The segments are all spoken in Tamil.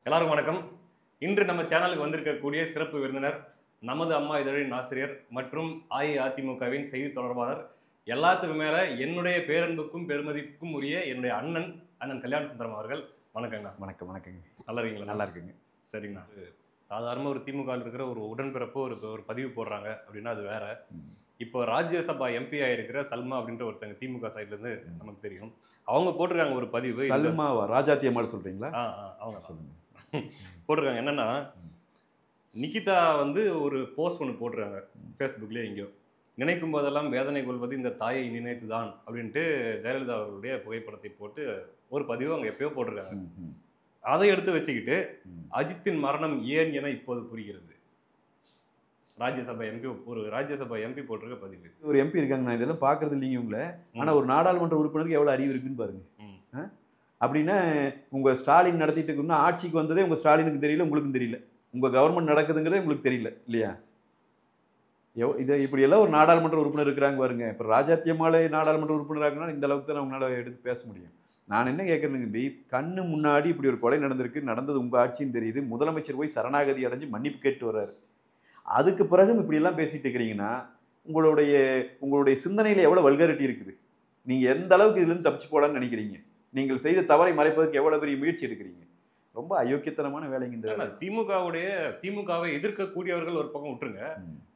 எல்லாருக்கும் வணக்கம். இன்று நம்ம சேனலுக்கு வந்திருக்கக்கூடிய சிறப்பு விருந்தினர் நமது அம்மா இதழின் ஆசிரியர் மற்றும் அஇஅதிமுகவின் செய்தி தொடர்பாளர். எல்லாத்துக்கும் மேல என்னுடைய பேரன்புக்கும் பெருமதிக்கும் உரிய என்னுடைய அண்ணன் கல்யாண சுந்தரம் அவர்கள். வணக்கங்கண்ணா. வணக்கம் வணக்கங்க. நல்லா இருக்கீங்களா? நல்லா இருக்குங்க. சரிங்கண்ணா. சாதாரணமாக ஒரு திமுக இருக்கிற ஒரு உடன்பிறப்பு ஒரு பதிவு போடுறாங்க அப்படின்னா அது வேற. இப்போ ராஜ்யசபா எம்பி ஆயிருக்கிற சல்மா அப்படின்ற ஒருத்தங்க திமுக சைட்லேருந்து நமக்கு தெரியும். அவங்க போட்டிருக்காங்க ஒரு பதிவு. சல்மாவா? ராஜாத்தி அம்மாள் சொல்றீங்களா? அவங்க சொல்லுங்க. போட்டிருக்காங்க என்னன்னா, நிகிதா வந்து ஒரு போஸ்ட் ஒன்று போட்டிருக்காங்க ஃபேஸ்புக்லேயே. எங்கேயோ நினைக்கும் போதெல்லாம் வேதனை கொள்வது இந்த தாயை நினைத்து தான் அப்படின்ட்டு ஜெயலலிதா அவர்களுடைய புகைப்படத்தை போட்டு ஒரு பதிவு அவங்க எப்பயோ போட்டிருக்காங்க. அதை எடுத்து வச்சுக்கிட்டு அஜித்தின் மரணம் ஏன் என இப்போது புரிகிறது. ராஜ்யசபா எம்பி போட்டிருக்க பதிவு. ஒரு எம்பி இருக்காங்க, நான் இதெல்லாம் பார்க்கறது இல்லைங்க உங்களை. ஆனா ஒரு நாடாளுமன்ற உறுப்பினருக்கு எவ்வளவு அறிவு இருக்குன்னு பாருங்க. அப்படின்னா உங்க ஸ்டாலின் நடத்திட்டு இருக்குன்னா ஆட்சிக்கு வந்ததே உங்க ஸ்டாலினுக்கு தெரியல, உங்களுக்கும் தெரியல. உங்க கவர்மெண்ட் நடக்குதுங்கிறதே உங்களுக்கு தெரியல இல்லையா? இதை இப்படி எல்லாம் ஒரு நாடாளுமன்ற உறுப்பினர் இருக்கிறாங்க பாருங்க. இப்போ ராஜாத்தியமாலே நாடாளுமன்ற உறுப்பினராகனா இந்த அளவுக்கு தான் அவங்களால எடுத்து பேச முடியும். நான் என்ன கேட்குறேனுங்க, கண்ணு முன்னாடி இப்படி ஒரு கொலை நடந்திருக்கு, நடந்தது உங்கள் ஆட்சின்னு தெரியுது. முதலமைச்சர் போய் சரணாகதி அடைஞ்சு மன்னிப்பு கேட்டு வர்றாரு. அதுக்கு பிறகும் இப்படியெல்லாம் பேசிட்டு இருக்கிறீங்கன்னா உங்களுடைய சிந்தனையில் எவ்வளோ வல்காரிட்டி இருக்குது. நீங்கள் எந்த அளவுக்கு இதுலேருந்து தப்பிச்சு போகலான்னு நினைக்கிறீங்க? நீங்கள் செய்த தவறை மறைப்பதற்கு எவ்வளோ பெரிய முயற்சி எடுக்கிறீங்க? ரொம்ப அயோக்கியத்தனமான வேலைங்க இந்த திமுகவை எதிர்க்கக்கூடியவர்கள் ஒரு பக்கம் விட்டுருங்க,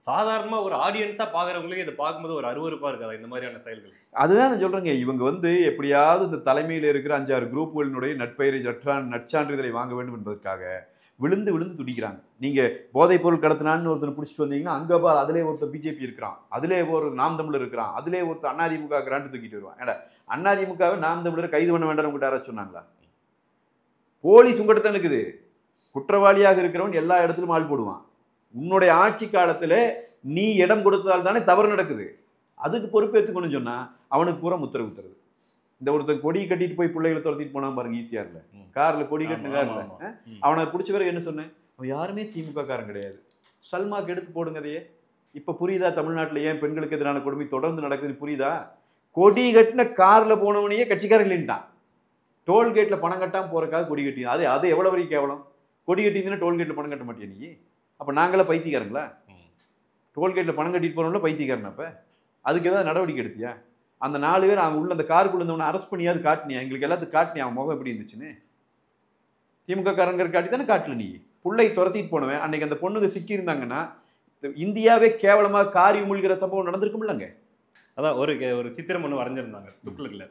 சாதாரணமா ஒரு ஆடியன்ஸா பாக்குறவங்களுக்கு இதை பார்க்கும்போது ஒரு அருவருப்பா இருக்காது இந்த மாதிரியான செயல்கள்? அதுதான் நான் சொல்றேங்க. இவங்க எப்படியாவது இந்த தலைமையில் இருக்கிற 5-6 குரூப்புகளினுடைய நட்பெயரை நற்சான்றிதழை வாங்க வேண்டும் என்பதற்காக விழுந்து விழுந்து துடிக்கிறாங்க. நீங்க போதைப் பொருள் கடத்தினான்னு ஒருத்தர் பிடிச்சிட்டு வந்தீங்கன்னா அங்க பார் அதிலே ஒருத்தர் பிஜேபி இருக்கிறான், அதிலே ஒரு நாம் தமிழர் இருக்கிறான், அதிலே ஒருத்தர் அதிமுக கிராண்டு தூக்கிட்டு வருவான். ஏடா அதிமுகவை நாம் தமிழரை கைது பண்ண வேண்டாம் உங்கள்கிட்ட யாராவது சொன்னாங்களா? போலீஸ் உங்கள்கிட்ட தான் இருக்குது. குற்றவாளியாக இருக்கிறவன் எல்லா இடத்துலையும் ஆள் போடுவான். உன்னுடைய ஆட்சி காலத்தில் நீ இடம் கொடுத்ததால் தானே தவறு நடக்குது. அதுக்கு பொறுப்பேற்றுக்கணும்னு சொன்னா அவனுக்கு பூரா உத்தரவு தருது. இந்த ஒருத்தன் கொடி கட்டிட்டு போய் பிள்ளைகளை துரத்திட்டு போனா பாருங்க, ஈஸியா இல்லை கார்ல கொடி கட்டின கார்ல. அவனை பிடிச்ச பிறகு என்ன சொன்னேன், அவன் யாருமே திமுக காரன் கிடையாது. சல்மாக்கு எடுத்து போடுங்க அதையே. இப்ப புரியுதா தமிழ்நாட்டில் ஏன் பெண்களுக்கு எதிரான கொடுமை தொடர்ந்து நடக்குதுன்னு புரியுதா? கொடி கட்டின கார்ல போனவனையே கட்சிக்காரன் இல்லைன்ட்டான். டோல்கேட்ல பணம் கட்டாம போறக்காக கொடி கட்டி, அது எவ்வளவு வரைக்கும் கேவலம். கொடி கட்டிங்கன்னா டோல்கேட்ல பணம் கட்ட மாட்டியா நீ? அப்ப நாங்களே பைத்தியக்காரங்களா? டோல்கேட்ல பணம் கட்டிட்டு போறவங்கள பைத்தியக்காரன். அப்ப அதுக்கு ஏதாவது நடவடிக்கை எடுத்தியா? அந்த 4 பேர் அவங்க உள்ள அந்த காருக்குள்ள இருந்தவனை அரெஸ்ட் பண்ணியாவது காட்டினியா? எங்களுக்கு எல்லாத்துக்கும் காட்டினியா அவன் முகம் எப்படி இருந்துச்சுன்னு? திமுக காரங்க காட்டி தானே காட்டல. நீ பிள்ளை துரத்திட்டு போனவன் அன்னைக்கு அந்த பொண்ணுங்க சிக்கி இருந்தாங்கன்னா இந்தியாவே கேவலமாக காரி மூழ்கிற சம்பவம் நடந்திருக்கும்லங்க. அதான் ஒரு சித்திரம் ஒன்று வரைஞ்சிருந்தாங்க துக்ளக்ல.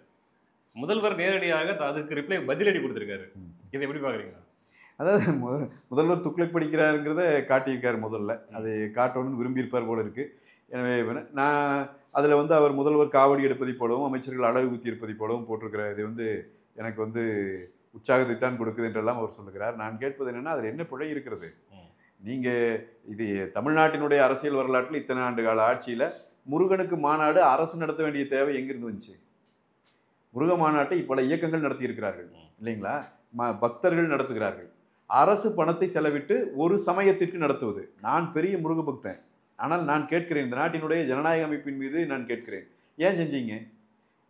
முதல்வர் நேரடியாக அதுக்கு ரிப்ளை பதிலடி கொடுத்துருக்காரு. இதை எப்படி பார்க்குறீங்களா? அதாவது முதல்வர் துக்ளக் படிக்கிறாருங்கிறத காட்டியிருக்காரு. முதல்ல அதை காட்டணும்னு விரும்பியிருப்பார் போல இருக்கு. எனவே நான் அதில் அவர் முதல்வர் காவடி எடுப்பதை போலவும் அமைச்சர்கள் அழகு குத்தி இருப்பதை போலவும் போட்டிருக்கிற இது எனக்கு உற்சாகத்தை தான் கொடுக்குது என்றெல்லாம் அவர் சொல்லுகிறார். நான் கேட்பது என்னென்னா, அதில் என்ன பிழை இருக்கிறது? நீங்கள் இது தமிழ்நாட்டினுடைய அரசியல் வரலாற்றில் இத்தனை ஆண்டு கால ஆட்சியில் முருகனுக்கு மாநாடு அரசு நடத்த வேண்டிய தேவை எங்கிருந்து வந்துச்சு? முருக மாநாட்டை பல இயக்கங்கள் நடத்தி இருக்கிறார்கள் இல்லைங்களா? பக்தர்கள் நடத்துகிறார்கள். அரசு பணத்தை செலவிட்டு ஒரு சமயத்திற்கு நடத்துவது. நான் பெரிய முருக பக்தன், ஆனால் நான் கேட்கிறேன், இந்த நாட்டினுடைய ஜனநாயக அமைப்பின் மீது நான் கேட்கிறேன், ஏன் செஞ்சீங்க?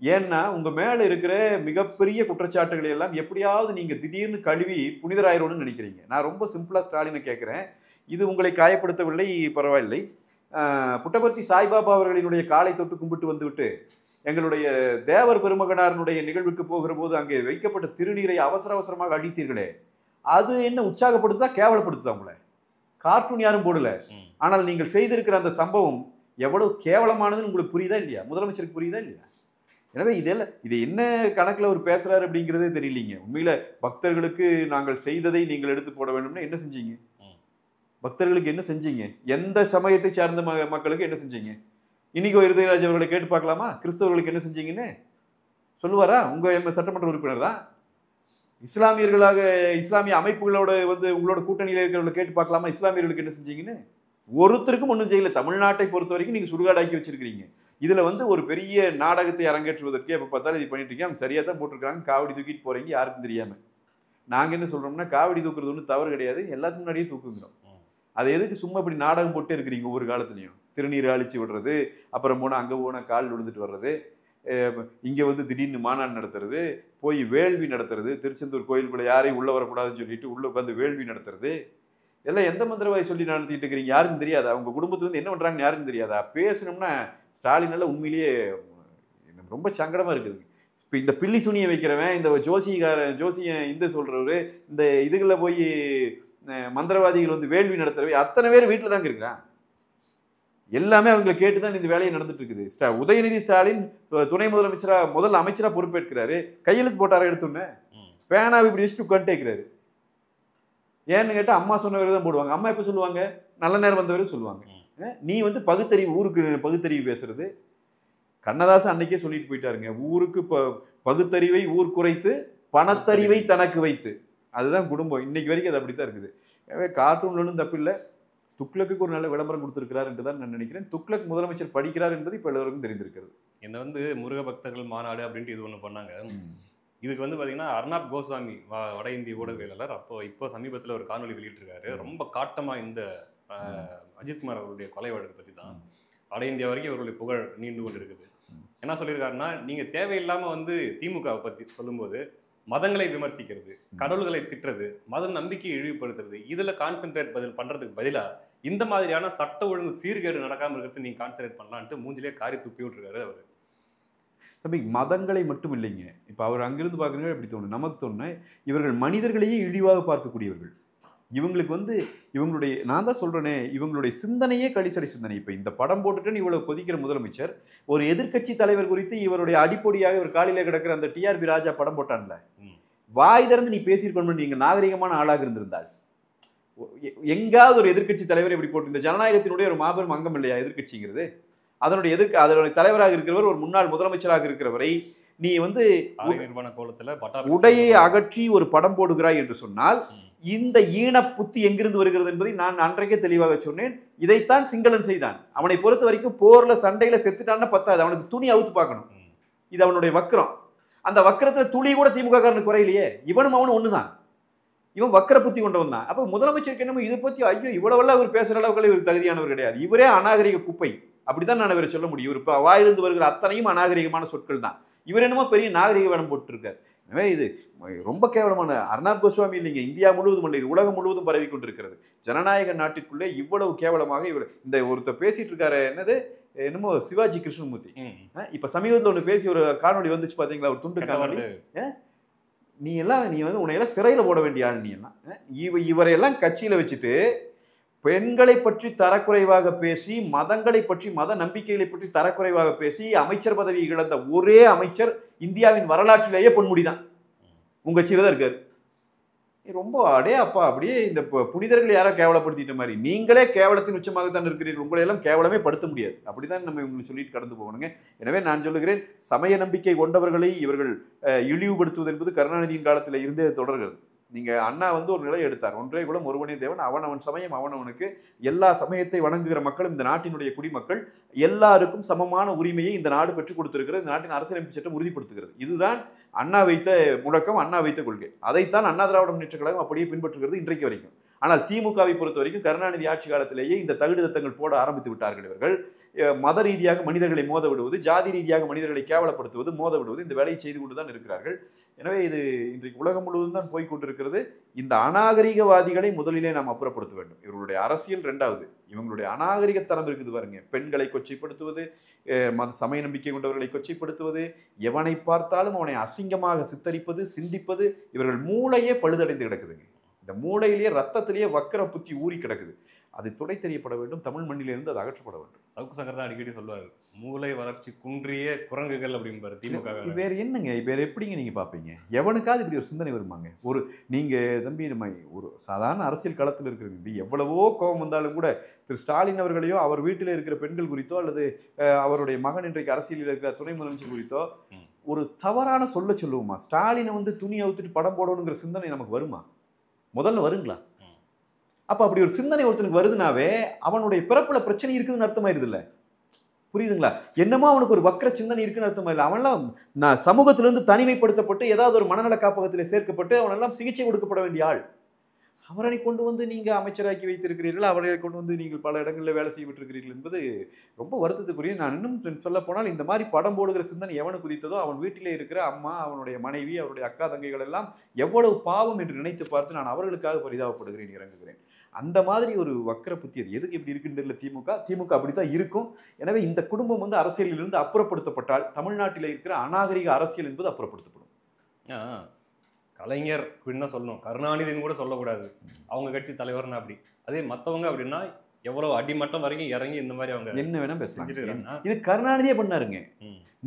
ஏன்னா உங்கள் மேலே இருக்கிற மிகப்பெரிய குற்றச்சாட்டுகளை எல்லாம் எப்படியாவது நீங்கள் திடீர்னு கழுவி புனிதராயிரோன்னு நினைக்கிறீங்க. நான் ரொம்ப சிம்பிளாக ஸ்டாலினை கேட்குறேன், இது உங்களை காயப்படுத்தவில்லை, பரவாயில்லை. புட்டபர்த்தி சாய்பாபா அவர்களினுடைய காலை தொட்டு கும்பிட்டு வந்துவிட்டு எங்களுடைய தேவர் பெருமகனாரனுடைய நிகழ்வுக்கு போகிற போது அங்கே வைக்கப்பட்ட திருநீரை அவசரமாக அழித்தீர்களே, அது என்ன உற்சாகப்படுத்துதா கேவலப்படுத்துதா? உங்களை கார்ட்டூன் யாரும் போடல, ஆனால் நீங்கள் செய்திருக்கிற அந்த சம்பவம் எவ்வளவு கேவலமானதுன்னு உங்களுக்கு புரியுதா இல்லையா? முதலமைச்சருக்கு புரியுதா இல்லையா? எனவே இது என்ன கணக்கில் அவர் பேசுறாரு அப்படிங்கிறதே தெரியலீங்க. உண்மையில பக்தர்களுக்கு நாங்கள் செய்ததை நீங்கள் எடுத்து போட வேண்டும்னா என்ன செஞ்சீங்க? பக்தர்களுக்கு என்ன செஞ்சீங்க? எந்த சமயத்தை சார்ந்த மக்களுக்கு என்ன செஞ்சீங்க? இன்னைக்கு இருதயராஜ் அவர்களை கேட்டு பார்க்கலாமா? கிறிஸ்தவர்களுக்கு என்ன செஞ்சீங்கன்னு சொல்லுவாரா? உங்க சட்டமன்ற உறுப்பினர் தான். இஸ்லாமியர்களாக இஸ்லாமிய அமைப்புகளோட உங்களோட கூட்டணியில் இருக்கிறவங்களை கேட்டு பார்க்கலாமா இஸ்லாமியர்களுக்கு என்ன செஞ்சீங்கன்னு? ஒருத்தருக்கும் ஒன்றும் செய்யல. தமிழ்நாட்டை பொறுத்த வரைக்கும் நீங்க சுடுகாடாக்கி வச்சிருக்கிறீங்க. இதுல ஒரு பெரிய நாடகத்தை அரங்கேற்றுவதற்கு எப்ப பார்த்தாலும் இது பண்ணிட்டு இருக்கீங்க. அவங்க சரியா தான் போட்டிருக்காங்க. காவடி தூக்கிட்டு போறீங்க யாருக்கும் தெரியாம. நாங்க என்ன சொல்றோம்னா, காவடி தூக்குறது ஒன்றும் தவறு கிடையாது, எல்லாத்துக்கும் முன்னாடியே தூக்குங்கிறோம். அது எதுக்கு சும்மா இப்படி நாடகம் போட்டே இருக்கிறீங்க? ஒவ்வொரு காலத்துலையும் திருநீர் அழிச்சு விடுறது, அப்புறம் போனால் அங்கே போனால் கால் விழுந்துட்டு வர்றது, இங்கே வந்து திடீர்னு மாநாடு நடத்துறது, போய் வேள்வி நடத்துறது, திருச்செந்தூர் கோயிலுக்குள்ள யாரையும் உள்ளே வரக்கூடாதுன்னு சொல்லிட்டு உள்ளே உட்காந்து வேள்வி நடத்துறது, எல்லாம் எந்த மந்திரவாதி சொல்லி நடத்திட்டு இருக்கிறீங்க? யாருக்கும் தெரியாதா? அவங்க குடும்பத்துலேருந்து என்ன பண்ணுறாங்கன்னு யாருக்கும் தெரியாதா? பேசணும்னா ஸ்டாலினால உண்மையிலேயே எனக்கு ரொம்ப சங்கடமாக இருக்குது. இப்போ இந்த பில்லி சுனியை வைக்கிறவன், இந்த ஜோசியன் இந்த சொல்கிறவர், இந்த இதுகளில் போய் மந்திரவாதிகள் வந்து வேள்வி நடத்துறவை அத்தனை பேர் வீட்டில் தாங்க இருக்கிறான். எல்லாமே அவங்களை கேட்டு தான் இந்த வேலையை நடந்துட்டு இருக்குது. உதயநிதி ஸ்டாலின் துணை முதலமைச்சராக முதல் அமைச்சராக பொறுப்பேற்கிறாரு. கையெழுத்து போட்டார எடுத்தோன்னே பேனாவை இப்படி வச்சுட்டு உட்காந்துட்டே இருக்கிறாரு. ஏன்னு கேட்டால் அம்மா சொன்னவரை தான் போடுவாங்க. அம்மா எப்போ சொல்லுவாங்க? நல்ல நேரம் வந்தவரை சொல்லுவாங்க. நீ வந்து பகுத்தறிவு, ஊருக்கு பகுத்தறிவு பேசுறது. கண்ணதாசன் அன்னைக்கே சொல்லிட்டு போயிட்டாருங்க, ஊருக்கு பகுத்தறிவை ஊர் குறைத்து பணத்தறிவை தனக்கு வைத்து. அதுதான் குடும்பம். இன்னைக்கு வரைக்கும் அது அப்படித்தான் இருக்குது. எனவே கார்ட்டூன்லும் தப்பு இல்லை. துக்ளக்கு ஒரு நல்ல விளம்பரம் கொடுத்திருக்கிறார் என்று தான் நான் நினைக்கிறேன். துக்ளக் முதலமைச்சர் படிக்கிறார் என்பது இப்போ எல்லோருக்கும் தெரிந்திருக்கிறது. இந்த வந்து முருக பக்தர்கள் மாநாடு அப்படின்ட்டு இது ஒன்று பண்ணாங்க. இதுக்கு வந்து பார்த்தீங்கன்னா அர்னாப் கோஸ்வாமி வட இந்திய ஊடகவியலாளர் இப்போ சமீபத்தில் ஒரு காணொலி வெளியிட்டிருக்காரு. ரொம்ப காட்டமாக இந்த அஜித்குமார் அவருடைய கொலை வழக்கு பற்றி தான் வட இந்தியா வரைக்கும் அவருடைய புகழ் நீண்டு கொண்டு இருக்குது. என்ன சொல்லியிருக்காருன்னா, நீங்கள் தேவையில்லாமல் வந்து திமுகவை பற்றி சொல்லும்போது மதங்களை விமர்சிக்கிறது, கடவுள்களை திட்டுறது, மத நம்பிக்கையை இழிவுபடுத்துறது, இதில் கான்சென்ட்ரேட் பண்ணுறதுக்கு பதிலாக இந்த மாதிரியான சட்ட ஒழுங்கு சீர்கேடு நடக்காமல் இருக்கிறது நீங்கள் கான்சென்ட்ரேட் பண்ணலான்ட்டு மூஞ்சிலே காரி துப்பி விட்டுருக்காரு அவர். தம்பி, மதங்களை மட்டும் இல்லைங்க. இப்போ அவர் அங்கிருந்து பார்க்குறீங்க எப்படி தோணும், நமக்கு தோணுனா இவர்கள் மனிதர்களையே இழிவாக பார்க்கக்கூடியவர்கள். இவங்களுக்கு வந்து இவங்களுடைய, நான் தான் சொல்கிறேனே, இவங்களுடைய சிந்தனையே கழிசடை சிந்தனை. இப்போ இந்த படம் போட்டுட்டுன்னு இவ்வளோ கொதிக்கிற முதலமைச்சர் ஒரு எதிர்க்கட்சி தலைவர் குறித்து இவருடைய அடிப்பொடியாக இவர் காலையில் கிடக்கிற அந்த டிஆர்பி ராஜா படம் போட்டான்ல, வாய் திறந்து நீ பேசியிருக்கணும். நீங்கள் நாகரிகமான ஆளாக இருந்திருந்தால் எங்காவது ஒரு எதிர்க்கட்சி தலைவர் எப்படி போட்டு, இந்த ஜனநாயகத்தினுடைய ஒரு மாபெரும் அங்கம் இல்லையா எதிர்க்கட்சிங்கிறது? அதனுடைய தலைவராக இருக்கிறவர், ஒரு முன்னாள் முதலமைச்சராக இருக்கிறவரை நீ வந்து உடையை அகற்றி ஒரு படம் போடுகிறாய் என்று சொன்னால் இந்த ஈன புத்தி எங்கிருந்து வருகிறது என்பதை நான் அன்றைக்கே தெளிவாக சொன்னேன். இதைத்தான் சிங்களன் செய்தான். அவனை பொறுத்த வரைக்கும் போர்ல சண்டையில செத்துட்டான்னு பத்தாது, அவனுக்கு துணி அவுத்து பார்க்கணும். இது அவனுடைய வக்கரம். அந்த வக்கரத்துல துளி கூட திமுக காரனுக்கு குறையிலையே. இவனும் அவனும் ஒண்ணுதான். இவன் வக்கர புத்தி கொண்டவன் தான். அப்போ முதலமைச்சருக்கு என்னமோ இதை பத்தி ஐயோ இவ்வளவெல்லாம் இவர் பேசுற அளவுக்கு இவர் தகுதியானவர் கிடையாது, இவரே அநாகரிக குப்பை, அப்படிதான் நான் இவரை சொல்ல முடியும். இவர் வாயிலிருந்து வருகிற அத்தனையும் அநாகரிகமான சொற்கள் தான். இவர் என்னமோ பெரிய நாகரிக வேடம் போட்டுருக்கார். எனவே இது ரொம்ப கேவலமான. அர்னாப் கோஸ்வாமி இல்லைங்க, இந்தியா முழுவதும் இல்லை, இது உலகம் முழுவதும் பரவி கொண்டிருக்கிறது. ஜனநாயக நாட்டிற்குள்ளே இவ்வளவு கேவலமாக இவர் இந்த ஒருத்தர் பேசிட்டு இருக்காரு. என்னமோ சிவாஜி கிருஷ்ணமூர்த்தி இப்ப சமீபத்தில் ஒன்று பேசி ஒரு காணொலி வந்துச்சு பாத்தீங்களா, ஒரு துண்டு காணொலி. நீ வந்து உன்னையெல்லாம் சிறையில் போட வேண்டிய ஆள். நீ எல்லாம் இவரையெல்லாம் கட்சியில வச்சுட்டு பெண்களை பற்றி தரக்குறைவாக பேசி, மதங்களை பற்றி, மத நம்பிக்கைகளை பற்றி தரக்குறைவாக பேசி அமைச்சர் பதவி இழந்த ஒரே அமைச்சர் இந்தியாவின் வரலாற்றிலேயே பொன்முடிதான். உங்க கட்சியில தான் இருக்காரு. ரொம்ப அடே அப்பா, அப்படியே இந்த புனிதர்கள் யாரோ கேவலப்படுத்திட்ட மாதிரி நீங்களே கேவலத்தின் உச்சமாகத்தான் இருக்கிறீர்கள். உங்களை எல்லாம் கேவலமே படுத்த முடியாது. அப்படிதான் நம்ம இவங்களுக்கு சொல்லிட்டு கடந்து போகணுங்க. எனவே நான் சொல்லுகிறேன், சமய நம்பிக்கை கொண்டவர்களை இவர்கள் இழிவுபடுத்துவது என்பது கருணாநிதியின் காலத்தில் இருந்தே தொடர்கிறது. நீங்க அண்ணா வந்து ஒரு நிலை எடுத்தார், ஒன்றே குலம் ஒருவனே தேவன், அவன் சமயம் அவனவனுக்கு. எல்லா சமயத்தை வணங்குகிற மக்களும் இந்த நாட்டினுடைய குடிமக்கள், எல்லாருக்கும் சமமான உரிமையை இந்த நாடு பெற்றுக் கொடுத்திருக்கிறது. இந்த நாட்டின் அரசியலமைப்பு சட்டம் உறுதிப்படுத்துகிறது. இதுதான் அண்ணா வைத்த முழக்கம், அண்ணா வைத்த கொள்கை. அதைத்தான் அண்ணா திராவிட முன்னேற்றக் கழகம் அப்படியே பின்பற்றுகிறது இன்றைக்கு வரைக்கும். ஆனால் திமுகவை பொறுத்த வரைக்கும் கருணாநிதி ஆட்சி காலத்திலேயே இந்த தகுடு தத்தங்கள் போட ஆரம்பித்து விட்டார்கள் இவர்கள். மத ரீதியாக மனிதர்களை மோத விடுவது, ஜாதி ரீதியாக மனிதர்களை கேவலப்படுத்துவது, மோத விடுவது, இந்த வேலையை செய்து கொண்டு தான் இருக்கிறார்கள். எனவே இது இன்றைக்கு உலகம் முழுவதும் தான் போய்கொண்டிருக்கிறது. இந்த அநாகரிகவாதிகளை முதலிலே நாம் அப்புறப்படுத்த வேண்டும். இவர்களுடைய அரசியல் ரெண்டாவது, இவங்களுடைய அநாகரிகத்தனம் இருக்குது பாருங்க. பெண்களை கொச்சைப்படுத்துவது, சமய நம்பிக்கை கொண்டவர்களை கொச்சைப்படுத்துவது, எவனை பார்த்தாலும் அவனை அசிங்கமாக சித்தரிப்பது, சிந்திப்பது. இவர்கள் மூளையே பழுதடைந்து கிடக்குதுங்க. இந்த மூளையிலேயே ரத்தத்திலேயே வக்கர புத்தி ஊறி கிடக்குது. அது துடை தெரியப்பட வேண்டும். தமிழ் மண்ணிலிருந்து அது அகற்றப்பட வேண்டும். சவுக்கு சங்கர் தான் அடிக்கடி சொல்லுவார், மூளை வளர்ச்சி குன்றிய குரங்குகள் அப்படிம்பாரு திமுக. வேற என்னங்க, வேற எப்படிங்க நீங்க பாப்பீங்க? எவனுக்காவது இப்படி ஒரு சிந்தனை வருமாங்க? ஒரு நீங்க தம்பி, நம்ம ஒரு சாதாரண அரசியல் களத்தில் இருக்கிறது, எவ்வளவோ கோபம் வந்தாலும் கூட திரு ஸ்டாலின் அவர்களையோ, அவர் வீட்டில் இருக்கிற பெண்கள் குறித்தோ, அல்லது அவருடைய மகன் இன்றைக்கு அரசியலில் இருக்கிற துணை முதலமைச்சர் குறித்தோ ஒரு தவறான சொல்லுவோமா? ஸ்டாலினை வந்து துணி அவுத்துட்டு படம் போடணுங்கிற சிந்தனை நமக்கு வருமா? முதல்ல வருங்களா? அப்ப அப்படி ஒரு சிந்தனை ஒருத்தனுக்கு வருதுனாவே அவனுடைய பிறப்புல பிரச்சனை இருக்குதுன்னு அர்த்தமாயிருது இல்ல? புரியுதுங்களா? என்னமோ அவனுக்கு ஒரு வக்கர சிந்தனை இருக்குன்னு அர்த்தமா இல்லை. அவன்லாம் சமூகத்திலிருந்து தனிமைப்படுத்தப்பட்டு ஏதாவது ஒரு மனநல காப்பகத்தில் சேர்க்கப்பட்டு அவனெல்லாம் சிகிச்சை கொடுக்கப்பட வேண்டிய ஆள். அவரை கொண்டு வந்து நீங்கள் அமைச்சராக்கி வைத்திருக்கிறீர்கள், அவரை கொண்டு வந்து நீங்கள் பல இடங்களில் வேலை செய்ய விட்டிருக்கிறீர்கள் என்பது ரொம்ப வருத்தத்துக்குரிய. நான் இன்னும் சொல்ல போனால் இந்த மாதிரி படம் போடுகிற சிந்தனை எவனுக்கு குதித்ததோ அவன் வீட்டிலே இருக்கிற அம்மா, அவனுடைய மனைவி, அவருடைய அக்கா தங்கைகள் எல்லாம் எவ்வளவு பாவம் என்று நினைத்து பார்த்து நான் அவர்களுக்காக பரிதாபப்படுகிறேன், இறங்குகிறேன். அந்த மாதிரி ஒரு வக்கர புத்தி. அது எதுக்கு இப்படி இருக்குன்னு தெரியல. திமுக அப்படித்தான் இருக்கும். எனவே இந்த குடும்பம் வந்து அரசியலிலிருந்து அப்புறப்படுத்தப்பட்டால் தமிழ்நாட்டில் இருக்கிற அநாகரிக அரசியல் என்பது அப்புறப்படுத்தப்படும். கலைஞர் அப்படின்னு தான் சொல்லணும், கருணாநிதினு கூட சொல்லக்கூடாது, அவங்க கட்சி தலைவர்னு. அப்படி அதே மற்றவங்க அப்படின்னா எவ்வளவு அடிமட்டம் வரைக்கும் இறங்கி இந்த மாதிரி அவங்க என்ன வேணா பேசலாம். இது கருணாநிதியே பண்ணாருங்க.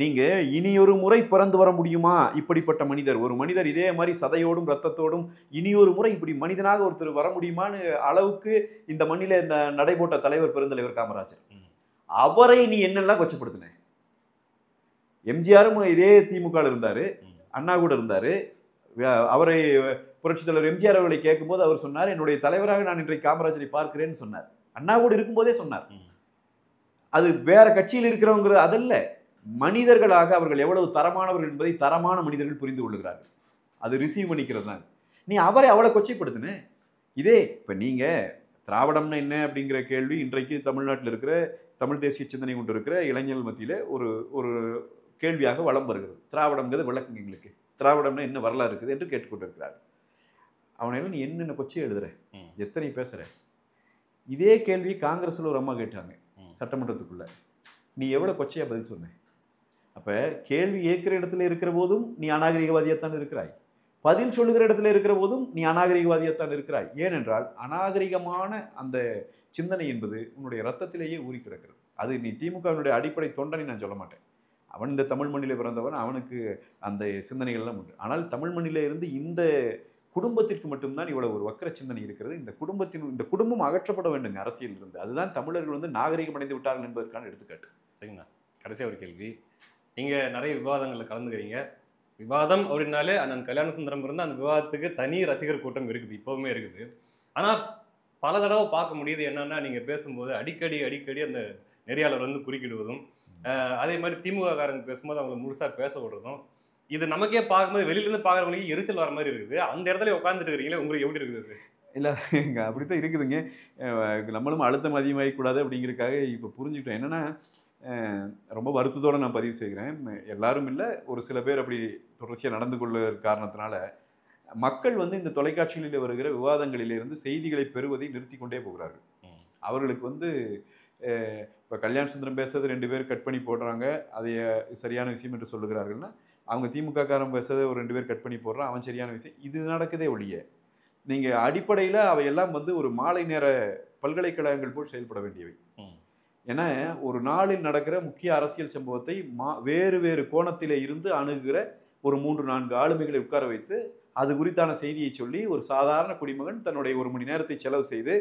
நீங்க இனி ஒரு முறை பிறந்து வர முடியுமா இப்படிப்பட்ட மனிதர்? ஒரு மனிதர் இதே மாதிரி சதையோடும் ரத்தத்தோடும் இனி ஒரு முறை இப்படி மனிதனாக ஒருத்தர் வர முடியுமான்னு அளவுக்கு இந்த மண்ணில நடைபோட்ட தலைவர் பெருந்தலைவர் காமராஜர். அவரை நீ என்னெல்லாம் கொச்சப்படுத்தின? எம்ஜிஆரும் இதே திமுக இருந்தாரு, அண்ணா கூட இருந்தாரு. அவரை புரட்சித் தலைவர் எம்ஜிஆர் அவர்களை கேட்கும்போது அவர் சொன்னார், என்னுடைய தலைவராக நான் இன்றைக்கு காமராஜரை பார்க்கிறேன்னு சொன்னார். அண்ணா கூட இருக்கும்போதே சொன்னார். அது வேற கட்சியில் இருக்கிறவங்க அதல்ல, மனிதர்களாக அவர்கள் எவ்வளவு தரமானவர்கள் என்பதை தரமான மனிதர்கள் புரிந்து கொள்ளுகிறார்கள். அது ரிசீவ் பண்ணிக்கிறது தான். நீ அவரை அவ்வளோ கொச்சைப்படுத்தின. இதே இப்போ நீங்கள் திராவிடம்னா என்ன அப்படிங்கிற கேள்வி இன்றைக்கு தமிழ்நாட்டில் இருக்கிற தமிழ் தேசிய சிந்தனை கொண்டு இருக்கிற இளைஞர்கள் மத்தியில் ஒரு ஒரு கேள்வியாக வலம் வருகிறது. திராவிடம்ங்கிறது விளக்குங்க எங்களுக்கு, திராவிடம்னா என்ன வரலாறு இருக்குது என்று கேட்டுக்கொண்டு இருக்கிறார். அவனையெல்லாம் நீ என்னென்ன கொச்சை எழுதுற, எத்தனை பேசுகிற? இதே கேள்வி காங்கிரஸில் ஒரு அம்மா கேட்டாங்க சட்டமன்றத்துக்குள்ள. நீ எவ்வளோ கொச்சையாக பதில் சொன்ன? அப்போ கேள்வி ஏற்கிற இடத்துல இருக்கிற போதும் நீ அநாகரிகவாதியாகத்தான் இருக்கிறாய், பதில் சொல்லுகிற இடத்துல இருக்கிற போதும் நீ அநாகரிகவாதியாகத்தான் இருக்கிறாய். ஏனென்றால் அநாகரிகமான அந்த சிந்தனை என்பது உன்னுடைய ரத்தத்திலேயே ஊறி கிடக்கிறது. அது நீ திமுகவினுடைய அடிப்படை தொண்டனை நான் சொல்ல மாட்டேன். அவன் இந்த தமிழ் மண்ணிலே பிறந்தவன், அவனுக்கு அந்த சிந்தனைகள்லாம் உண்டு. ஆனால் தமிழ் மண்ணிலே இருந்து இந்த குடும்பத்திற்கு மட்டும்தான் இவ்வளவு ஒரு வக்கர சிந்தனை இருக்கிறது. இந்த குடும்பம் அகற்றப்பட வேண்டுங்க அரசியல் இருந்து. அதுதான் தமிழர்கள் வந்து நாகரிகம் அடைந்து விட்டார்கள் என்பதற்கான எடுத்துக்காட்டு. சரிங்கண்ணா, கடைசியாக ஒரு கேள்வி. நீங்கள் நிறைய விவாதங்களில் கலந்துக்கிறீங்க. விவாதம் அப்படின்னாலே அண்ணன் கல்யாண சுந்தரம் இருந்தால் அந்த விவாதத்துக்கு தனி ரசிகர் கூட்டம் இருக்குது, இப்போவுமே இருக்குது. ஆனால் பல தடவை பார்க்க முடியுது என்னன்னா, நீங்கள் பேசும்போது அடிக்கடி அந்த நெறியாளர் வந்து குறுக்கிடுவதும், அதே மாதிரி திமுக காரங்க பேசும்போது அவங்களை முழுசாக பேச விடுறதும், இது நமக்கே பார்க்கும்போது வெளியிலேருந்து பார்க்குறவங்களுக்கு எரிச்சல் வர மாதிரி இருக்குது. அந்த இடத்துல உட்காந்துட்டு இருக்கிறீங்களே, உங்களுக்கு எப்படி இருக்குது? இல்லை, அப்படித்தான் இருக்குதுங்க. நம்மளும் அழுத்தம் அதிகமாகக்கூடாது அப்படிங்கிறதுக்காக இப்போ புரிஞ்சுக்கிட்டோம். என்னென்னா, ரொம்ப வருத்தத்தோடு நான் பதிவு செய்கிறேன். எல்லாரும் இல்லை, ஒரு சில பேர் அப்படி தொடர்ச்சியாக நடந்து கொள்ள காரணத்தினால மக்கள் வந்து இந்த தொலைக்காட்சிகளில் வருகிற விவாதங்களிலிருந்து செய்திகளை பெறுவதை நிறுத்தி கொண்டே போகிறார்கள். அவர்களுக்கு வந்து இப்போ கல்யாண சுந்தரம் பேசுறது 2 பேர் கட் பண்ணி போடுறாங்க, அது சரியான விஷயம் என்று சொல்லுகிறார்கள்னா, அவங்க திமுக காரன் பேசுறதை ஒரு 2 பேர் கட் பண்ணி போடுறான், அவன் சரியான விஷயம். இது நடக்குதே ஒழிய நீங்கள் அடிப்படையில் அவையெல்லாம் வந்து ஒரு மாலை நேர பல்கலைக்கழகங்கள் போல் செயல்பட வேண்டியவை. ஏன்னா ஒரு நாளில் நடக்கிற முக்கிய அரசியல் சம்பவத்தை வேறு வேறு கோணத்திலே இருந்து அணுகுகிற ஒரு 3-4 ஆளுமைகளை உட்கார வைத்து அது குறித்தான செய்தியை சொல்லி ஒரு சாதாரண குடிமகன் தன்னுடைய 1 மணி நேரத்தை செலவு செய்து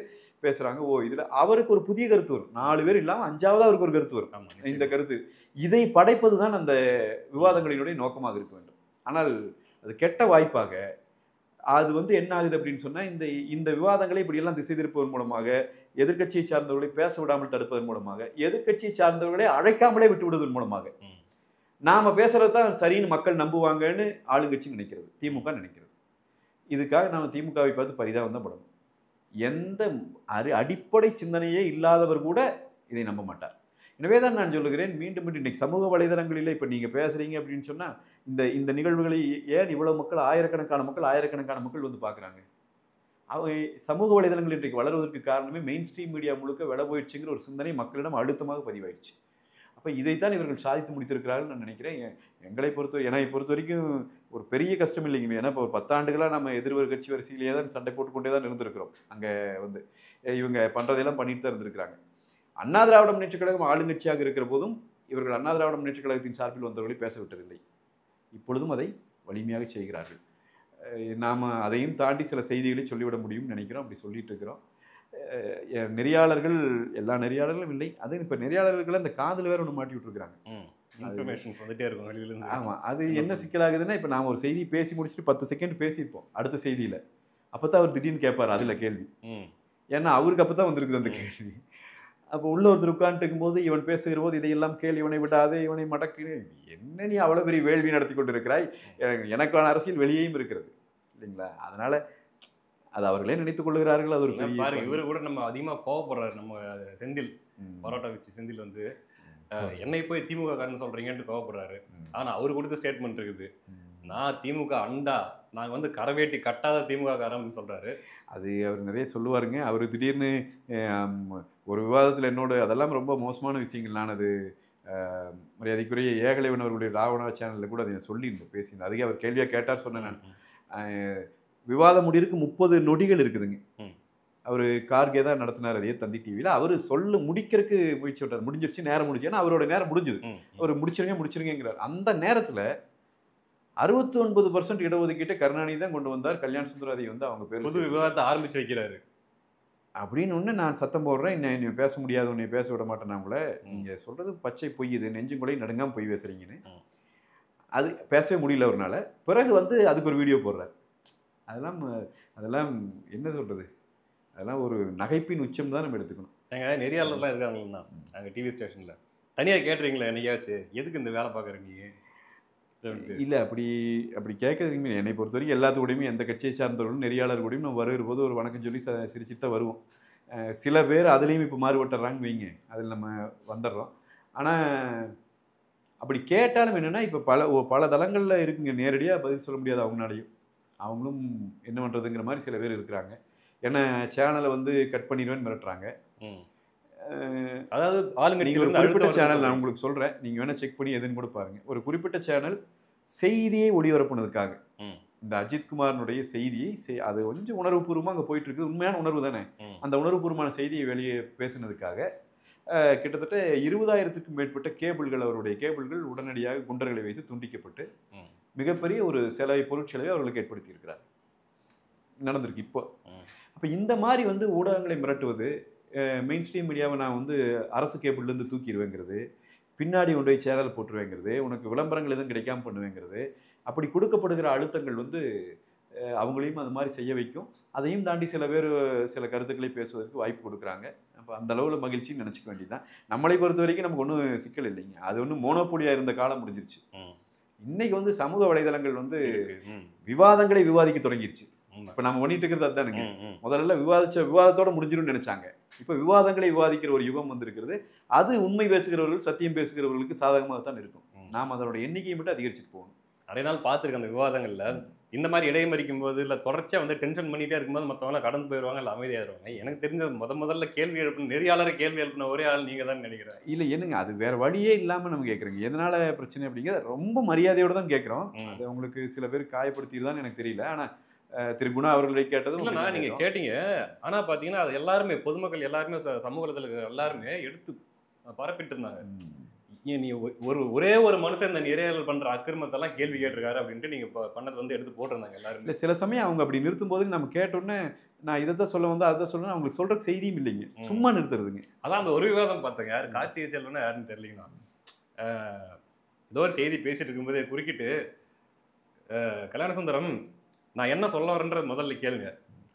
பேசுகிறாங்க. இதில் அவருக்கு ஒரு புதிய கருத்து வரும். 4 பேர் இல்லாமல் 5ஆவது அவருக்கு ஒரு கருத்து வரும். இந்த கருத்து இதை படைப்பது தான் அந்த விவாதங்களினுடைய நோக்கமாக இருக்க வேண்டும். ஆனால் அது கெட்ட வாய்ப்பாக அது வந்து என்ன ஆகுது அப்படின்னு சொன்னால், இந்த விவாதங்களை இப்படியெல்லாம் திசை திருப்பதன் மூலமாக, எதிர்கட்சியை சார்ந்தவர்களை பேச விடாமல் தடுப்பதன் மூலமாக, எதிர்கட்சியை சார்ந்தவர்களை அழைக்காமலே விட்டு விடுவதன் மூலமாக நாம் பேசுகிறது தான் சரின்னு மக்கள் நம்புவாங்கன்னு ஆளுங்கட்சி நினைக்கிறது, திமுக நினைக்கிறது. இதுக்காக நாம் திமுகவை பார்த்து பரிதாபம் தான் படணும். எந்த அடிப்படை சிந்தனையே இல்லாதவர் கூட இதை நம்ப மாட்டார். எனவே தான் நான் சொல்லுகிறேன், மீண்டும் இன்றைக்கி சமூக வலைதளங்களில் இப்போ நீங்கள் பேசுகிறீங்க அப்படின்னு சொன்னால், இந்த நிகழ்வுகளை ஏன் இவ்வளோ மக்கள் ஆயிரக்கணக்கான மக்கள் வந்து பார்க்குறாங்க? அவை சமூக வலைதளங்கள் இன்றைக்கு வளர்வதற்கு காரணமே மெயின் ஸ்ட்ரீம் மீடியா முழுக்க விலை போயிடுச்சுங்கிற ஒரு சிந்தனை மக்களிடம் அழுத்தமாக பதிவாயிடுச்சு. அப்போ இதைத்தான் இவர்கள் சாதித்து முடித்திருக்கிறார்கள் நான் நினைக்கிறேன். என்னை பொறுத்த வரைக்கும் ஒரு பெரிய கஷ்டம் இல்லைங்க. ஏன்னா இப்போ ஒரு 10 ஆண்டுகளாக நம்ம எதிர்வரு கட்சி வரிசையிலேயே தான் சண்டை போட்டுக்கொண்டே தான் இருந்திருக்கிறோம். அங்கே வந்து இவங்க பண்ணுறதையெல்லாம் பண்ணிட்டு தான் இருந்திருக்கிறாங்க. அண்ணா திராவிட முன்னேற்றக் கழகம் ஆளுங்கட்சியாக இருக்கிற போதும் இவர்கள் அண்ணா திராவிட முன்னேற்றக் கழகத்தின் சார்பில் வந்தவர்களை பேச விட்டதில்லை. இப்பொழுதும் அதை வலிமையாக செய்கிறார்கள். நாம் அதையும் தாண்டி சில செய்திகளை சொல்லிவிட முடியும்னு நினைக்கிறோம். அப்படி சொல்லிட்டு இருக்கிறோம். நெறியாளர்கள், எல்லா நெறியாளர்களும் இல்லை, அது இப்போ நெறியாளர்களை அந்த காதில் வேற ஒன்று மாட்டி விட்டுருக்குறாங்க. ஆமாம், அது என்ன சிக்கலாகுதுன்னா, இப்போ நாம் ஒரு செய்தி பேசி முடிச்சுட்டு 10 செகண்ட் பேசியிருப்போம் அடுத்த செய்தியில். அப்போ தான் அவர் திடீர்னு கேட்பார் அதில் கேள்வி. ஏன்னா அவருக்கு அப்போ தான் வந்திருக்குது அந்த கேள்வி. அப்போ உள்ள ஒருத்தர் உட்காந்துட்டு இருக்கும்போது இவன் பேசுகிற போது இதையெல்லாம் கேள், இவனை விடாதே, இவனை மடக்கு, என்ன நீ அவ்வளோ பெரிய வேள்வி நடத்தி கொண்டு இருக்கிறாய்? எனக்கான அரசியல் வெளியேயும் இருக்கிறது இல்லைங்களா? அதனால் அது அவர்களே நினைத்துக் கொள்கிறார்கள். அது ஒரு ஏன்னா பெரிய பாருங்க இவரு கூட நம்ம அதிகமா கோவப்படுறாரு. நம்ம செந்தில் பரோட்டா வச்சு செந்தில் வந்து என்னை போய் திமுக காரன்னு சொல்றீங்கன்ட்டு கோவப்படுறாரு. ஆனா அவரு கொடுத்த ஸ்டேட்மெண்ட் இருக்குது. நான் திமுக அண்டா, நாங்க வந்து கரவேட்டி கட்டாத திமுக காரன்னு சொல்றாரு. அது அவர் நிறைய சொல்லுவாருங்க. அவரு திடீர்னு ஒரு விவாதத்துல என்னோட அதெல்லாம் ரொம்ப மோசமான விஷயங்கள். நான் அது மரியாதைக்குரிய ஏகலைவன் அவர்களுடைய ராவணா சேனல்ல கூட அதை சொல்லியிருந்தேன், பேசியிருந்தேன். அதுக்கே அவர் கேள்வியா கேட்டார், சொன்னேன் நான். விவாதம் முடியிருக்கு 30 நொடிகள் இருக்குதுங்க. அவர் கார்கே தான் நடத்தினார் அதே தந்தி டிவியில். அவர் முடிக்கிறதுக்கு முயற்சி விட்டார். முடிஞ்சிருச்சு, நேரம் முடிஞ்சு. ஏன்னா அவரோட நேரம் முடிஞ்சுது. அவர் முடிச்சிருங்கிறார். அந்த நேரத்தில் 69% இடஒதுக்கீட்டை கருணாநிதி தான் கொண்டு வந்தார். கல்யாண சுந்தர் அதை வந்து அவங்க பேர் புது விவாதத்தை ஆரம்பிச்சு வைக்கிறாரு அப்படின்னு ஒன்று நான் சத்தம் போடுறேன். நீ பேச முடியாது, உன்னை பேச விட மாட்டேன். நான் உங்களை நீங்கள் சொல்கிறது பச்சை பொய், இது நெஞ்சும் கூட நடுங்காமல் பொய் பேசுகிறீங்கன்னு. அது பேசவே முடியல அவர்னால. பிறகு வந்து அதுக்கு ஒரு வீடியோ போடுறார். அதெல்லாம் என்ன சொல்கிறது, அதெல்லாம் ஒரு நகைப்பின் உச்சம் தான் நம்ம எடுத்துக்கணும். எங்கள் நெறியாளர்லாம் இருக்காங்கண்ணா அங்கே டிவி ஸ்டேஷனில் தனியாக கேட்டுறீங்களா என்னையாச்சும் எதுக்கு இந்த வேலை பார்க்குறீங்க? இல்லை, அப்படி கேட்குறதுங்க. என்னை பொறுத்த வரைக்கும் எல்லாத்துக்கூடையுமே எந்த கட்சியை சார்ந்தவர்களும் நெறியாளர் கூடயும் நம்ம வருகிற போது ஒரு வணக்கம் சொல்லி சிரிச்சுட்டு தான் வருவோம். சில பேர் அதுலேயும் இப்போ மாறுபட்டுறாங்கன்னு வைங்க, அதில் நம்ம வந்துடுறோம். ஆனால் அப்படி கேட்டாலும் என்னென்னா, இப்போ பல தளங்களில் இருக்குங்க, நேரடியாக பதில் சொல்ல முடியாது அவங்களாலையும். அவங்களும் என்ன பண்ணுறதுங்கிற மாதிரி சில பேர் இருக்கிறாங்க. ஏன்னா சேனலை வந்து கட் பண்ணிடுவேன்னு மிரட்டுறாங்க. அதாவது நீங்கள் ஒரு குறிப்பிட்ட சேனல் நான் உங்களுக்கு சொல்கிறேன், நீங்கள் வேணால் செக் பண்ணி எதுன்னு கூட பாருங்கள். ஒரு குறிப்பிட்ட சேனல் செய்தியை ஒளிபரப்புனதுக்காக, இந்த அஜித்குமாரனுடைய செய்தியை அது கொஞ்சம் உணர்வுபூர்வமாக அங்கே போயிட்டு இருக்குது, உண்மையான உணர்வு தானே, அந்த உணர்வுபூர்வமான செய்தியை வெளியே பேசுனதுக்காக கிட்டத்தட்ட 20,000க்கும் மேற்பட்ட கேபிள்கள், அவருடைய கேபிள்கள் உடனடியாக குண்டர்களை வைத்து துண்டிக்கப்பட்டு மிகப்பெரிய ஒரு பொருட்செலவை அவர்களுக்கு ஏற்படுத்தி இருக்கிறார். நடந்திருக்கு இப்போ. அப்போ இந்த மாதிரி வந்து ஊடகங்களை மிரட்டுவது, மெயின் ஸ்ட்ரீம் மீடியாவை நான் வந்து அரசு கேபிள்லேருந்து தூக்கிடுவேங்கிறது, பின்னாடி கொண்டு போய் சேனல் போட்டுருவேங்கிறது, உனக்கு விளம்பரங்கள் எதுவும் கிடைக்காம பண்ணுவேங்கிறது, அப்படி கொடுக்கப்படுகிற அழுத்தங்கள் வந்து அவங்களையும் அது மாதிரி செய்ய வைக்கும். அதையும் தாண்டி சில பேர் சில கருத்துக்களை பேசுவதற்கு வாய்ப்பு கொடுக்குறாங்க. அப்போ அந்த அளவில் மகிழ்ச்சின்னு நினச்சிக்க வேண்டியதுதான். நம்மளை பொறுத்த வரைக்கும் நமக்கு ஒன்றும் சிக்கல் இல்லைங்க. அது ஒன்றும் மோனோபோலியாக இருந்த காலம் முடிஞ்சிருச்சு. இன்னைக்கு வந்து சமூக வலைதளங்கள் வந்து விவாதங்களை விவாதிக்க தொடங்கிருச்சு. இப்போ நம்ம பண்ணிட்டு இருக்கிறது அதுதானுங்க. முதல்ல விவாதத்தோட முடிஞ்சிரும்னு நினைச்சாங்க. இப்போ விவாதங்களை விவாதிக்கிற ஒரு யுகம் வந்திருக்கிறது. அது உண்மை பேசுகிறவர்கள், சத்தியம் பேசுகிறவர்களுக்கு சாதகமாக தான் இருக்கும். நாம் அதோட எண்ணிக்கையை மட்டும் அதிகரிச்சுட்டு போகணும். நிறைய நாள் பார்த்துருக்கேன் அந்த விவாதங்களில். இந்த மாதிரி இடைமறிக்கும் போது இல்லை தொடர்ச்சியாக வந்து டென்ஷன் பண்ணிகிட்டே இருக்கும்போது மற்றவங்களாம் கடந்து போயிடுவாங்க, இல்லை அமைதியாகிடுவாங்க. எனக்கு தெரிஞ்சது முதல்ல கேள்வி எழுப்பின நெறியாளரை கேள்வி எழுப்பின ஒரே ஆள் நீங்கள் தான் நினைக்கிறேன். இல்லை என்னங்க, அது வேறு வழியே இல்லாமல் நம்ம கேட்குறோங்க. எதனால் பிரச்சனை அப்படிங்கிறது ரொம்ப மரியாதையோடு தான் கேட்குறோம். அது உங்களுக்கு சில பேர் காயப்படுத்திடுதான்னு எனக்கு தெரியல. ஆனால் திரு குணா அவர்களை கேட்டதும் இல்லைண்ணா, நீங்கள் கேட்டீங்க. ஆனால் பார்த்தீங்கன்னா அது எல்லாருமே பொதுமக்கள் எல்லாருமே சமூகத்தில் எல்லாருமே எடுத்து பரப்பிட்டு இருந்தாங்க. நீ ஒரே ஒரு மனுஷன் இந்த நிறைய பண்ற அக்கிரமத்தெல்லாம் கேள்வி கேட்டிருக்காரு அப்படின்ட்டு நீங்க பண்ணது வந்து எடுத்து போட்டிருந்தாங்க எல்லாரும். இல்லை, சில சமயம் அவங்க அப்படி நிறுத்தும் போது நம்ம கேட்டோன்னே நான் இதை தான் சொல்ல வந்து அதை சொல்லணும், அவங்களுக்கு சொல்ற செய்தியும் இல்லைங்க, சும்மா நிறுத்துறதுங்க. அதான் அந்த ஒரு விவாதம் பார்த்தேங்க. யார் கார்த்திகை செல்வனா யாருன்னு தெரியலீங்கண்ணா. ஏதோ ஒரு செய்தி பேசிட்டு இருக்கும்போதே குறுக்கிட்டு, கல்யாண சுந்தரம் நான் என்ன சொல்ல வரேன்றது முதல்ல கேளுங்க,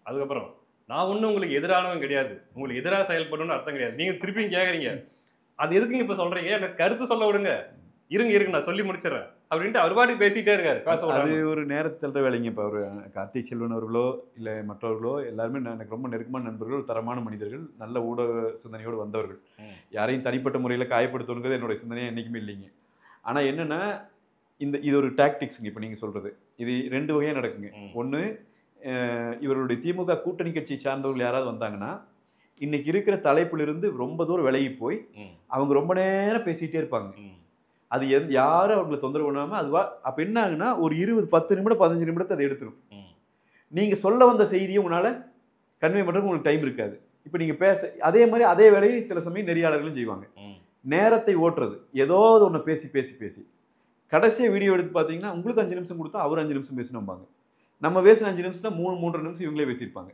அதுக்கப்புறம் நான் ஒன்றும் உங்களுக்கு எதிரானவன் கிடையாது, உங்களுக்கு எதிராக செயல்படணும்னு அர்த்தம் கிடையாது, நீங்க திருப்பியும் கேட்குறீங்க அது எதுக்குங்க இப்ப சொல்றீங்க, எனக்கு கருத்து சொல்ல விடுங்க, இருங்க நான் சொல்லி முடிச்சிடறேன் அப்படின்ட்டு அவர் பாட்டுக்கு பேசிட்டே இருக்காரு. அது ஒரு நேரத்தில் வேலைங்க. இப்போ அவர் கார்த்திகை செல்வன் அவர்களோ இல்லை மற்றவர்களோ எல்லாருமே எனக்கு ரொம்ப நெருக்கமான நண்பர்கள், தரமான மனிதர்கள், நல்ல ஊடக சிந்தனையோடு வந்தவர்கள். யாரையும் தனிப்பட்ட முறையில் காயப்படுத்தணுங்கிறது என்னுடைய சிந்தனையே என்றைக்குமே இல்லைங்க. ஆனால் என்னென்னா இது ஒரு டாக்டிக்ஸுங்க. இப்போ நீங்கள் சொல்கிறது இது 2 வகையாக நடக்குங்க. ஒன்று, இவருடைய திமுக கூட்டணி கட்சியை சார்ந்தவர்கள் யாராவது வந்தாங்கன்னா இன்னைக்கு இருக்கிற தலைப்பிலிருந்து ரொம்ப தூரம் விலகி போய் அவங்க ரொம்ப நேரம் பேசிகிட்டே இருப்பாங்க. அது யாரும் அவங்களை தொந்தரவு பண்ணாமல் அதுவா அப்போ என்ன ஆகுன்னா ஒரு 10 நிமிடம் 15 நிமிடத்தை அதை எடுத்துரும். நீங்கள் சொல்ல வந்த செய்தியை உங்களால் கன்வே பண்ணுறதுக்கு உங்களுக்கு டைம் இருக்காது. இப்போ நீங்கள் அதே மாதிரி அதே வேலையை சில சமயம் நெறியாளர்களும் செய்வாங்க. நேரத்தை ஓட்டுறது, ஏதோ ஒன்று பேசி கடைசியாக வீடியோ எடுத்து பார்த்தீங்கன்னா உங்களுக்கு 5 நிமிஷம் கொடுத்தா அவர் 5 நிமிஷம் பேசணும்பாங்க. நம்ம பேசின 5 நிமிஷம் 3.5 நிமிஷம் இவங்களே பேசியிருப்பாங்க.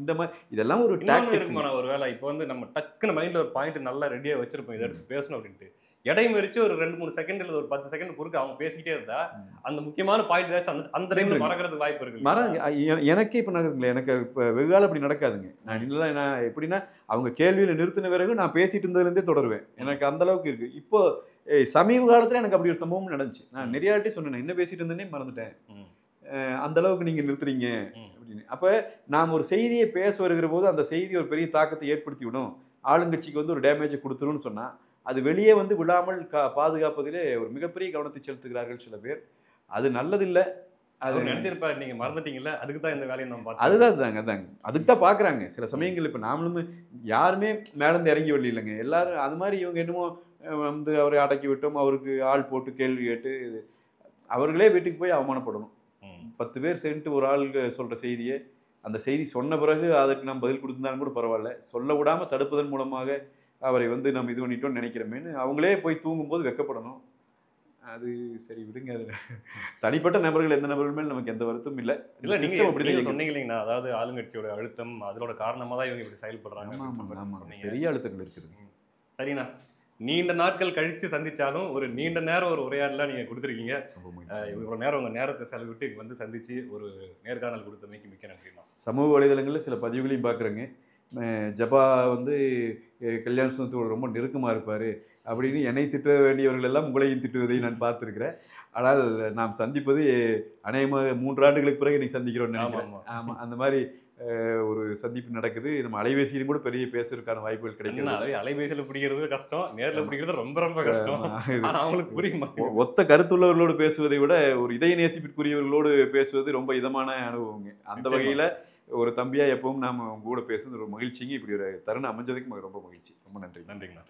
இந்த மாதிரி இதெல்லாம் ஒரு டாக்டிக்ஸ். ஒரு வேலை இப்போ வந்து நம்ம டக்குன்னு மைண்டில் ஒரு பாயிண்ட் நல்லா ரெடியாக வச்சிருப்போம், இதை எடுத்து பேசணும் அப்படின்ட்டு இடைமறிச்சு ஒரு 2-3 செகண்ட் இல்லை ஒரு 10 செகண்ட் குறுக்க அவங்க பேசிக்கிட்டே இருந்தா அந்த முக்கியமான பாயிண்ட் ஏதாச்சும் அந்த டைம்ல மறக்கிறதுக்கு வாய்ப்பு இருக்கு. எனக்கே இப்போ நடக்குங்களே, எனக்கு இப்போ வெகுகாலம் அப்படி நடக்காதுங்க. நான் எப்படின்னா அவங்க கேள்வியில் நிறுத்தின பிறகு நான் பேசிட்டு இருந்ததுலேருந்தே தொடருவேன். எனக்கு அந்த அளவுக்கு இருக்கு. இப்போ சமீப காலத்தில் எனக்கு அப்படி ஒரு சம்பவம் நடந்துச்சு. நான் நிறையாட்டே சொன்னேன், என்ன பேசிட்டு இருந்தேனே மறந்துட்டேன். அந்த அளவுக்கு நீங்கள் நிறுத்துறீங்க ம். அப்படின்னு. அப்போ நாம் ஒரு செய்தியை பேச வருகிற போது அந்த செய்தி ஒரு பெரிய தாக்கத்தை ஏற்படுத்தி விடும், ஆளுங்கட்சிக்கு வந்து ஒரு டேமேஜை கொடுத்துருன்னு சொன்னால் அது வெளியே வந்து விழாமல் பாதுகாப்பதிலே ஒரு மிகப்பெரிய கவனத்தை செலுத்துகிறார்கள் சில பேர். அது நல்லதில்லை. அது அவர் நினைச்சிருப்பாரு நீங்க மறந்துட்டீங்கல்ல, அதுக்கு தான் இந்த வேலையை நம்ம பார்த்தோம். அதுதான் தாங்க அதாங்க அதுக்கு தான் பார்க்குறாங்க. சில சமயங்கள் இப்போ நாமளும் யாருமே மேலேருந்து இறங்கி வரல இல்லைங்க, எல்லாரும் அது மாதிரி இவங்க என்னமோ வந்து அவரை அடக்கி விட்டோம், அவருக்கு ஆள் போட்டு கேள்வி கேட்டு அவர்களே வீட்டுக்கு போய் அவமானப்படணும். 10 பேர் சேர்ந்துட்டு ஒரு ஆள் சொல்கிற செய்தியை அந்த செய்தி சொன்ன பிறகு அதற்கு நாம் பதில் கொடுத்துருந்தாலும் கூட பரவாயில்ல, சொல்ல விடாமல் தடுப்பதன் மூலமாக அவரை வந்து நம்ம இது பண்ணிட்டோம்னு நினைக்கிறோமேன்னு அவங்களே போய் தூங்கும்போது வெக்கப்படணும். அது சரி விடுங்க. அது தனிப்பட்ட நபர்கள் எந்த நபர்கள் மேலும் நமக்கு எந்த வருத்தமும் இல்லை. இல்ல நீங்க சிஸ்டம் அப்படி நீங்க தான் சொன்னீங்க இல்லைங்களா, அதாவது ஆளுங்கட்சியோட அழுத்தம் அதோட காரணமா தான் இவங்க இப்படி செயல்படுறாங்க ஆமாம் அப்படின்ற ஆமாம் மாதிரி ஆமாம் சொன்னீங்க. பெரிய அழுத்தங்கள் இருக்குது. சரிண்ணா, நீண்ட நாட்கள் கழிச்சு சந்திச்சாலும் ஒரு நீண்ட நேரம் ஒரு உரையாடலாம் நீங்க கொடுத்துருக்கீங்க. ரொம்ப மகிழ்ச்சி. இவ்வளவு நேரம் உங்க நேரத்தை செலவிட்டு இங்க வந்து சந்திச்சு ஒரு நேர்காணல் கொடுத்தமைக்கு மிக்க நன்றிண்ணா. சமூக வலைதளங்களில் சில பதிவுகளையும் பார்க்குறேங்க. ஜபா வந்து கல்யாண சுந்தரத்தோடு ரொம்ப நெருக்கமாக இருப்பார் அப்படின்னு என்னை திட்ட வேண்டியவர்கள் எல்லாம் உங்களையும் திட்டுவதை நான் பார்த்துருக்கிறேன். ஆனால் நாம் சந்திப்பது அநேகமாக 3 ஆண்டுகளுக்கு பிறகு இன்னைக்கு சந்திக்கிறோம்னு நினைக்கிறேன். ஆமா. ஆமாம், அந்த மாதிரி ஒரு சந்திப்பு நடக்குது. நம்ம அலைபேசியிலும் கூட பெரிய பேசுறதுக்கான வாய்ப்புகள் என்ன கிடைக்கிறது. அலைபேசியில பிடிக்கிறது கஷ்டம், நேர்ல பிடிக்கிறது ரொம்ப ரொம்ப கஷ்டம். ஆனா அவங்களுக்கு புரிய மாட்டேங்குது. ஒத்த கருத்துள்ளவர்களோடு பேசுவதை விட ஒரு இதய நேசிப்பிற்குரியவர்களோடு பேசுவது ரொம்ப இதமான அனுபவங்க. அந்த நிச்சயமா. வகையில் ஒரு தம்பியா எப்பவும் நாம் உங்க கூட பேசுறது ஒரு மகிழ்ச்சிங்க. இப்படி ஒரு தருணம் அமைஞ்சதுக்கு ரொம்ப மகிழ்ச்சி. ரொம்ப நன்றி. நன்றிங்க.